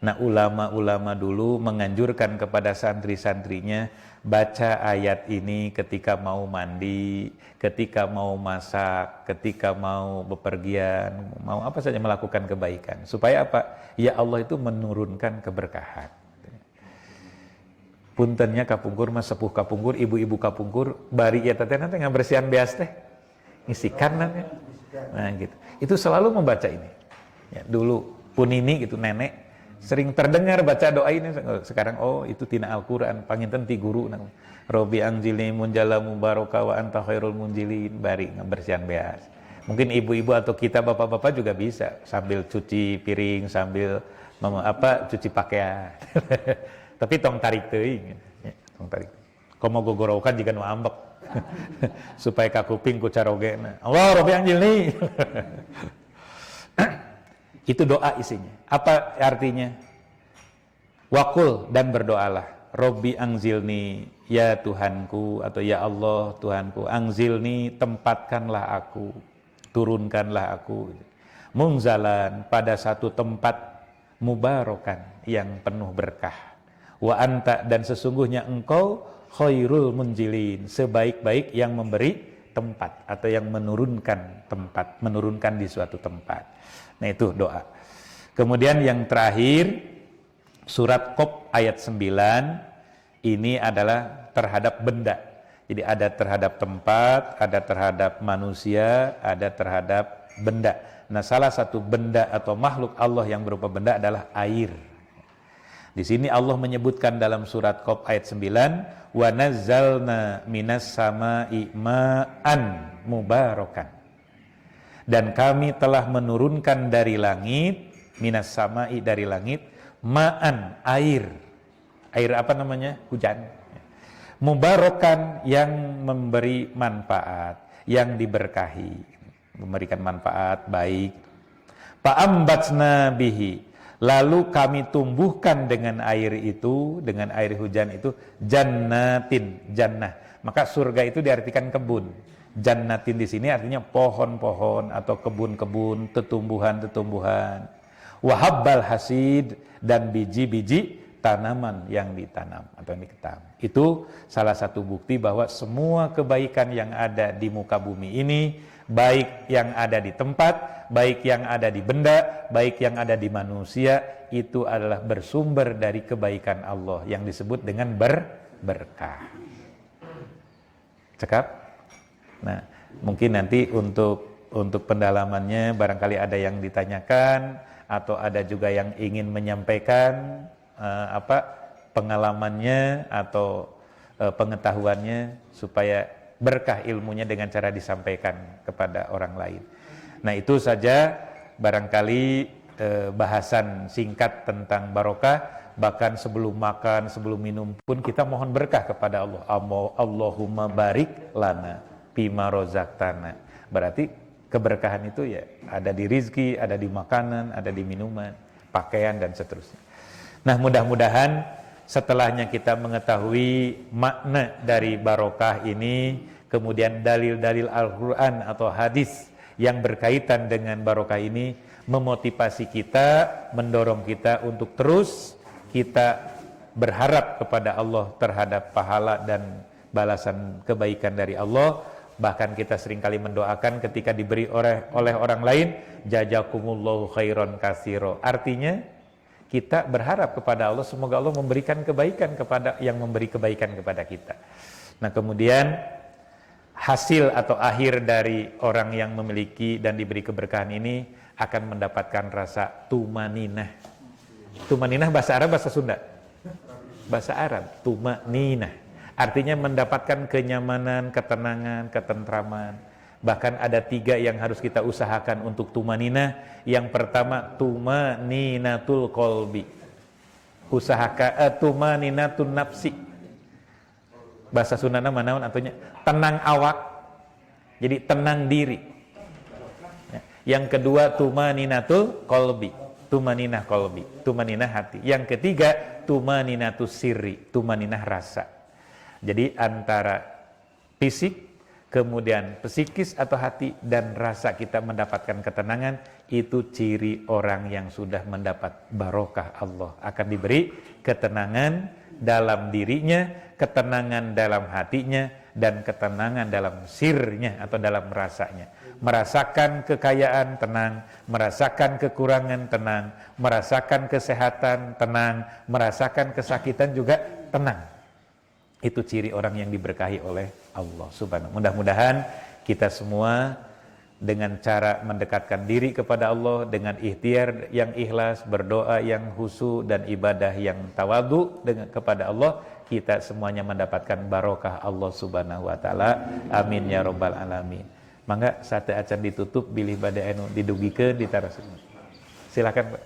Nah ulama-ulama dulu menganjurkan kepada santri-santrinya baca ayat ini ketika mau mandi, ketika mau masak, ketika mau bepergian, mau apa saja melakukan kebaikan. Supaya apa? Ya Allah itu menurunkan keberkahan. Puntennya kapungkur mas sepuh kapungkur, ibu-ibu kapungkur, bari ya teteh nanti ngabersihan beas teh, ngisikan nanti. Nah gitu. Itu selalu membaca ini. Ya, dulu punini gitu nenek sering terdengar baca doa ini. Sekarang oh itu tina Al-Qur'an, panginten ti guru nang. Robi angjilni munjala mubaraka wa anta khairul munjilin, bari ngabersihan beas. Mungkin ibu-ibu atau kita bapak-bapak juga bisa sambil cuci piring, sambil cuci pakaian. Tapi tong tarik teuing, tong tarik. Komo gogorokan jika nu ambek. Supaya ka kuping ku carogena. Allah Rabbi anjilni. Itu doa isinya. Apa artinya? Waqul, dan berdoalah. Rabbi anzilni, ya Tuhanku, atau ya Allah Tuhanku, anzilni, tempatkanlah aku, turunkanlah aku. Munzalan, pada satu tempat mubarakan yang penuh berkah. Wa anta, dan sesungguhnya engkau khairul munjilin, sebaik-baik yang memberi tempat atau yang menurunkan tempat, menurunkan di suatu tempat. Nah itu doa. Kemudian yang terakhir surat Qaf ayat 9, ini adalah terhadap benda. Jadi ada terhadap tempat, ada terhadap manusia, ada terhadap benda. Nah salah satu benda atau makhluk Allah yang berupa benda adalah air. Di sini Allah menyebutkan dalam surat Qaf ayat 9, wa nazzalna minas sama'i ma'an mubarakan. Dan kami telah menurunkan dari langit, minas sama'i, dari langit, ma'an, air. Air apa namanya? Hujan. Mubarakan, yang memberi manfaat, yang diberkahi, memberikan manfaat baik. Fa'ambatsna bihi, lalu kami tumbuhkan dengan air itu, dengan air hujan itu, jannatin, jannah. Maka surga itu diartikan kebun. Jannatin di sini artinya pohon-pohon atau kebun-kebun, tetumbuhan-tetumbuhan. Wahabbal hasid, dan biji-biji tanaman yang ditanam atau yang diketam. Itu salah satu bukti bahwa semua kebaikan yang ada di muka bumi ini, baik yang ada di tempat, baik yang ada di benda, baik yang ada di manusia, itu adalah bersumber dari kebaikan Allah yang disebut dengan berkah. Cekap? Nah, mungkin nanti untuk pendalamannya barangkali ada yang ditanyakan atau ada juga yang ingin menyampaikan pengalamannya atau pengetahuannya supaya berkah ilmunya dengan cara disampaikan kepada orang lain. Nah, itu saja barangkali bahasan singkat tentang barokah. Bahkan sebelum makan, sebelum minum pun kita mohon berkah kepada Allah. Allahumma barik lana bima rozaktana. Berarti keberkahan itu ya ada di rizki, ada di makanan, ada di minuman, pakaian dan seterusnya. Nah, mudah-mudahan setelahnya kita mengetahui makna dari barokah ini, kemudian dalil-dalil Al-Quran atau hadis yang berkaitan dengan barokah ini memotivasi kita, mendorong kita untuk terus kita berharap kepada Allah terhadap pahala dan balasan kebaikan dari Allah. Bahkan kita seringkali mendoakan ketika diberi oleh orang lain, jazakumullahu khairan katsiro. Artinya kita berharap kepada Allah semoga Allah memberikan kebaikan kepada yang memberi kebaikan kepada kita. Nah, kemudian hasil atau akhir dari orang yang memiliki dan diberi keberkahan ini akan mendapatkan rasa tumaninah. Tumaninah bahasa Arab, bahasa Sunda? Bahasa Arab, tumaninah. Artinya mendapatkan kenyamanan, ketenangan, ketentraman. Bahkan ada 3 yang harus kita usahakan untuk tumaninah. Yang pertama, tumaninatul qalbi. Usahakan tumaninatun nafsi. Bahasa Sundana manaon artinya tenang awak. Jadi tenang diri. Yang kedua, tumaninatul qalbi. Tumaninah qalbi, tumaninah hati. Yang ketiga, tumaninatus sirri, tumaninah rasa. Jadi antara fisik, kemudian psikis atau hati dan rasa kita mendapatkan ketenangan, itu ciri orang yang sudah mendapat barokah Allah. Akan diberi ketenangan dalam dirinya, ketenangan dalam hatinya, dan ketenangan dalam sirnya atau dalam rasanya. Merasakan kekayaan tenang, merasakan kekurangan tenang, merasakan kesehatan tenang, merasakan kesakitan juga tenang. Itu ciri orang yang diberkahi oleh Allah Subhanahu. Mudah-mudahan kita semua dengan cara mendekatkan diri kepada Allah dengan ikhtiar yang ikhlas, berdoa yang khusyuk dan ibadah yang tawadhu dengan kepada Allah, kita semuanya mendapatkan barokah Allah Subhanahu wa taala. Amin ya rabbal alamin. Mangga sate acan ditutup bilih bade anu didugikeun ditaraseun. Silakan, Pak.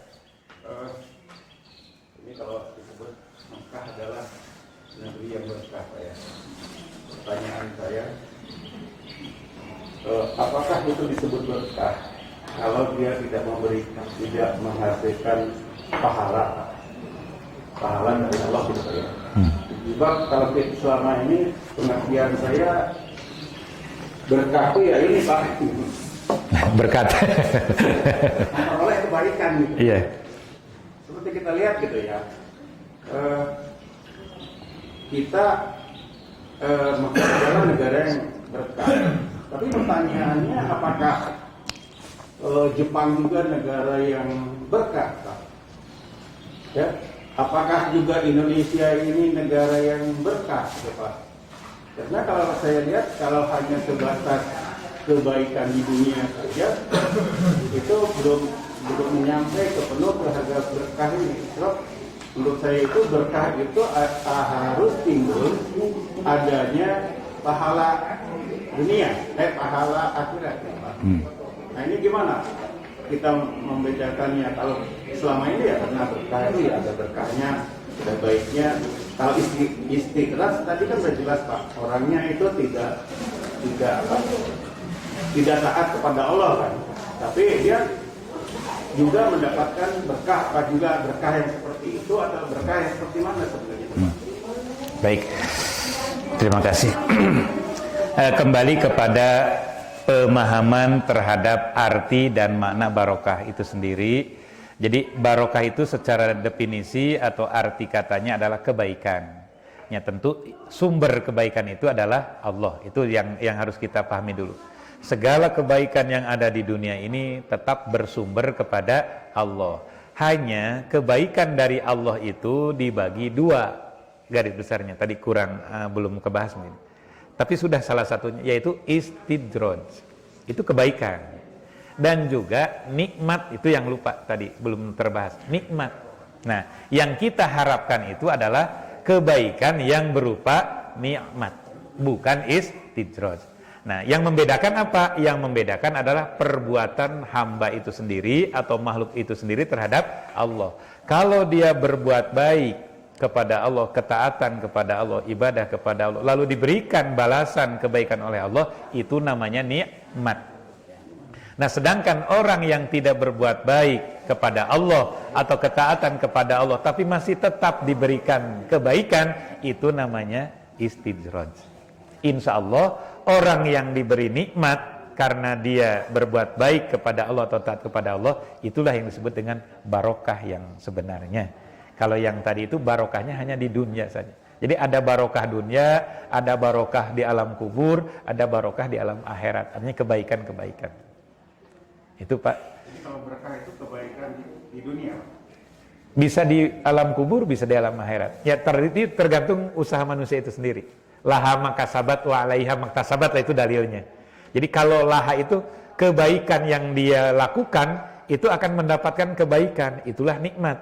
Ini kalau disebut Mekah adalah negeri yang berkah, Pak ya. Pertanyaan saya, apakah itu disebut berkah kalau dia tidak memberikan, tidak menghasilkan pahala dari Allah gitu, Pak ya? Sebab kalau selama ini pengertian saya berkah itu ya ini, Pak. Berkat. Oleh kebaikan gitu. Iya. Seperti kita lihat gitu ya. Kita Mekah adalah negara yang berkah. Tapi pertanyaannya apakah Jepang juga negara yang berkah, Pak? Ya. Apakah juga Indonesia ini negara yang berkah, Pak? Karena kalau saya lihat, kalau hanya sebatas kebaikan di dunia saja, itu belum menyampai ke penuh terhadap berkah ini. Sebab menurut saya itu berkah itu harus timbul adanya pahala dunia, pahala akhirat. Nah, ini gimana kita membedakannya? Kalau selama ini ya karena berkah itu ya ada berkahnya, ada baiknya. Kalau istiqlas tadi kan sudah jelas, Pak, orangnya itu tidak taat kepada Allah kan, tapi dia juga mendapatkan berkah. Apa juga berkah yang seperti itu atau berkah yang seperti mana sebenarnya? Baik, terima kasih. Kembali kepada pemahaman terhadap arti dan makna barokah itu sendiri. Jadi barokah itu secara definisi atau arti katanya adalah kebaikan. Ya, tentu sumber kebaikan itu adalah Allah. Itu yang harus kita pahami dulu. Segala kebaikan yang ada di dunia ini tetap bersumber kepada Allah. Hanya kebaikan dari Allah itu dibagi 2 garis besarnya. Tadi belum kebahas mungkin. Tapi sudah salah satunya, yaitu istidraj. Itu kebaikan. Dan juga nikmat, itu yang lupa tadi, belum terbahas. Nikmat. Nah, yang kita harapkan itu adalah kebaikan yang berupa nikmat, bukan istidraj. Nah, yang membedakan apa? Yang membedakan adalah perbuatan hamba itu sendiri atau makhluk itu sendiri terhadap Allah. Kalau dia berbuat baik kepada Allah, ketaatan kepada Allah, ibadah kepada Allah, lalu diberikan balasan kebaikan oleh Allah, itu namanya nikmat. Nah, sedangkan orang yang tidak berbuat baik kepada Allah atau ketaatan kepada Allah tapi masih tetap diberikan kebaikan, itu namanya istidraj. Insya Allah orang yang diberi nikmat karena dia berbuat baik kepada Allah atau taat kepada Allah, itulah yang disebut dengan barokah yang sebenarnya. Kalau yang tadi itu barokahnya hanya di dunia saja. Jadi ada barokah dunia, ada barokah di alam kubur, ada barokah di alam akhirat. Artinya kebaikan-kebaikan. Itu Pak. Jadi kalau berkah itu kebaikan di dunia. Bisa di alam kubur, bisa di alam akhirat. Ya tergantung usaha manusia itu sendiri. Laha makasabat wa alaiha maktasabat, itu dalilnya. Jadi kalau laha itu kebaikan yang dia lakukan, itu akan mendapatkan kebaikan, itulah nikmat.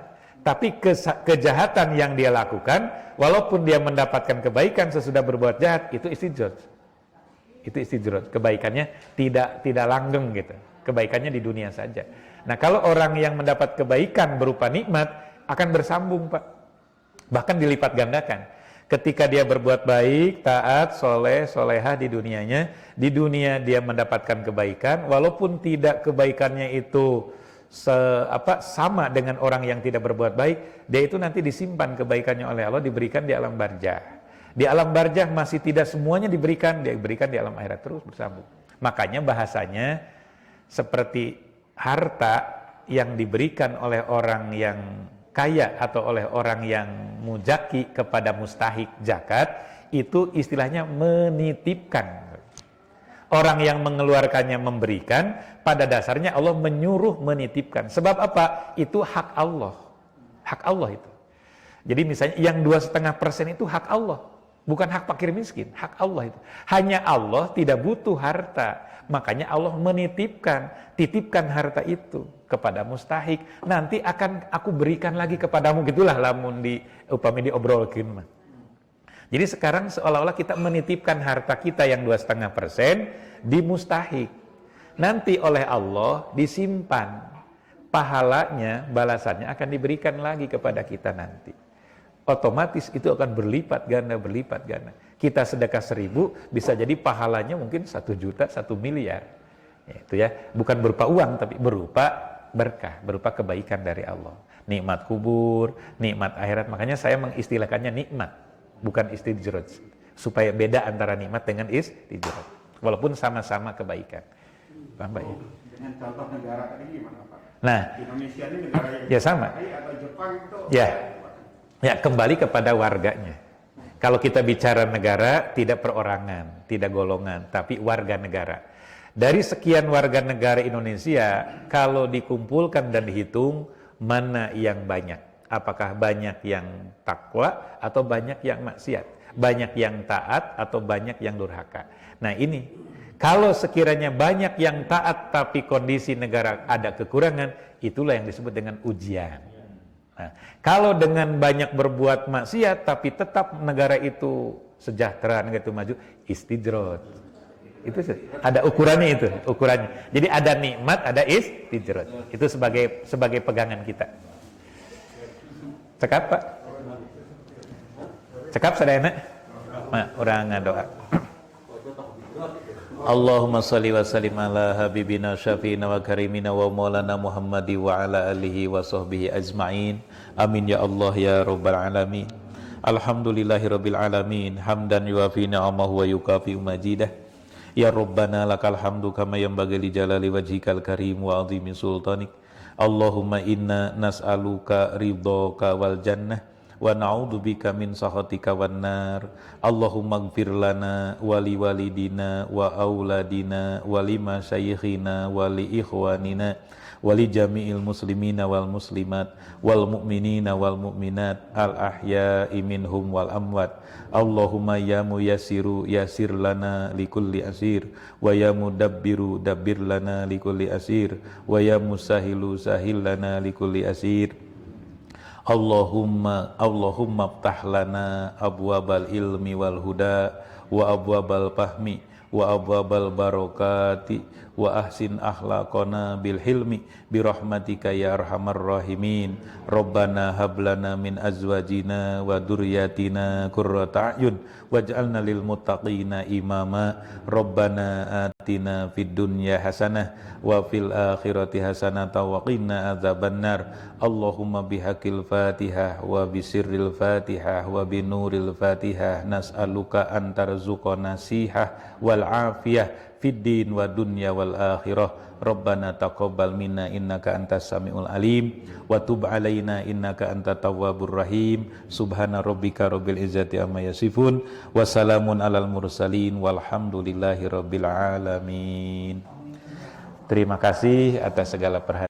Tapi kejahatan yang dia lakukan, walaupun dia mendapatkan kebaikan sesudah berbuat jahat, itu istidraj. Itu istidraj. Kebaikannya tidak langgeng gitu. Kebaikannya di dunia saja. Nah, kalau orang yang mendapat kebaikan berupa nikmat akan bersambung, Pak. Bahkan dilipat gandakan. Ketika dia berbuat baik, taat, soleh, solehah di dunianya, di dunia dia mendapatkan kebaikan, walaupun tidak kebaikannya itu sama dengan orang yang tidak berbuat baik, dia itu nanti disimpan kebaikannya oleh Allah, diberikan di alam barzah. Di alam barzah masih tidak semuanya diberikan, dia diberikan di alam akhirat, terus bersambung. Makanya bahasanya seperti harta yang diberikan oleh orang yang kaya atau oleh orang yang mujaki kepada mustahik zakat, itu istilahnya menitipkan. Orang yang mengeluarkannya memberikan, pada dasarnya Allah menyuruh menitipkan. Sebab apa? Itu hak Allah. Hak Allah itu. Jadi misalnya yang 2,5% itu hak Allah, bukan hak fakir miskin, hak Allah itu. Hanya Allah tidak butuh harta. Makanya Allah titipkan harta itu kepada mustahik. Nanti akan aku berikan lagi kepadamu, gitulah lamun upami diobrolkeun mah. Jadi sekarang seolah-olah kita menitipkan harta kita yang 2,5% di mustahik. Nanti oleh Allah disimpan. Pahalanya, balasannya akan diberikan lagi kepada kita nanti. Otomatis itu akan berlipat ganda. Kita sedekah 1.000, bisa jadi pahalanya mungkin 1 juta, 1 miliar. Itu ya, bukan berupa uang, tapi berupa berkah, berupa kebaikan dari Allah. Nikmat kubur, nikmat akhirat. Makanya saya mengistilahkannya nikmat, bukan istidraj. Supaya beda antara nikmat dengan istidraj. Walaupun sama-sama kebaikan. Paham Pak ya? Dengan contoh negara tadi gimana Pak? Nah, Indonesia ini negara yang ya sama. atau Jepang itu? Ya, kembali kepada warganya. Kalau kita bicara negara, tidak perorangan, tidak golongan, tapi warga negara. Dari sekian warga negara Indonesia, kalau dikumpulkan dan dihitung, mana yang banyak? Apakah banyak yang takwa atau banyak yang maksiat? Banyak yang taat atau banyak yang durhaka? Nah ini, kalau sekiranya banyak yang taat tapi kondisi negara ada kekurangan, itulah yang disebut dengan ujian. Nah, kalau dengan banyak berbuat maksiat tapi tetap negara itu sejahtera, negara itu maju, istidraj. Itu ada ukurannya itu, ukurannya. Jadi ada nikmat, ada istidraj. Itu sebagai pegangan kita. Cekap Pak? Cekap sadayana? Nah, orang ngadoa. Allahumma salli wa sallim ala habibina syafi'ina wa karimina wa maulana Muhammadi wa ala alihi wa sahbihi ajma'in. Amin ya Allah ya rabbal alamin. Alhamdulillahi rabbil alamin. Hamdan yuafi ni'amahu wa yukafi majidah. Ya Rabbana lakal hamdu kama yanbaghi li jalali wajhikal karim wa azimi sultanik. Allahumma inna nas'aluka ridhaka wal jannah wa na'udzubika min sakhatika wan nar. Allahumma ighfir lana wa li walidina wa auladina wa li masyayikhina wa li ikhwanina wali jami'il muslimina wal muslimat wal mu'minina wal mu'minat al ahya'i minhum wal amwat. Allahumma ya muyassiru yassir lana likulli asir, wa ya mudabbiru dabbir lana likulli asir, wa ya musahilu sahil lana likulli asir. Allahumma ftah lana abwabal ilmi wal huda wa abwabal fahmi wa abwabal barakati wa ahsin akhlaqana bil hilmi bi rahmatika ya arhamar rahimin. Rabbana hab lana min azwajina wa dzurriyyatina qurrata a'yun waj'alna lil muttaqina imama. Rabbana atina fid dunya hasanah wa fil akhirati hasanah wa qina adzabannar. Allahumma bihaqil Fatihah wa bisirril Fatihah wa binuril Fatihah nas'aluka an tarzuqana sihah wal afiyah fid din wa dunya wal akhirah. Rabbana taqabbal minna innaka antas samiul alim wa tub alaina innaka antat tawwabur rahim. Subhana rabbika rabbil izzati amma yasifun wa salamun alal mursalin walhamdulillahi rabbil alamin. Terima kasih atas segala perhatian.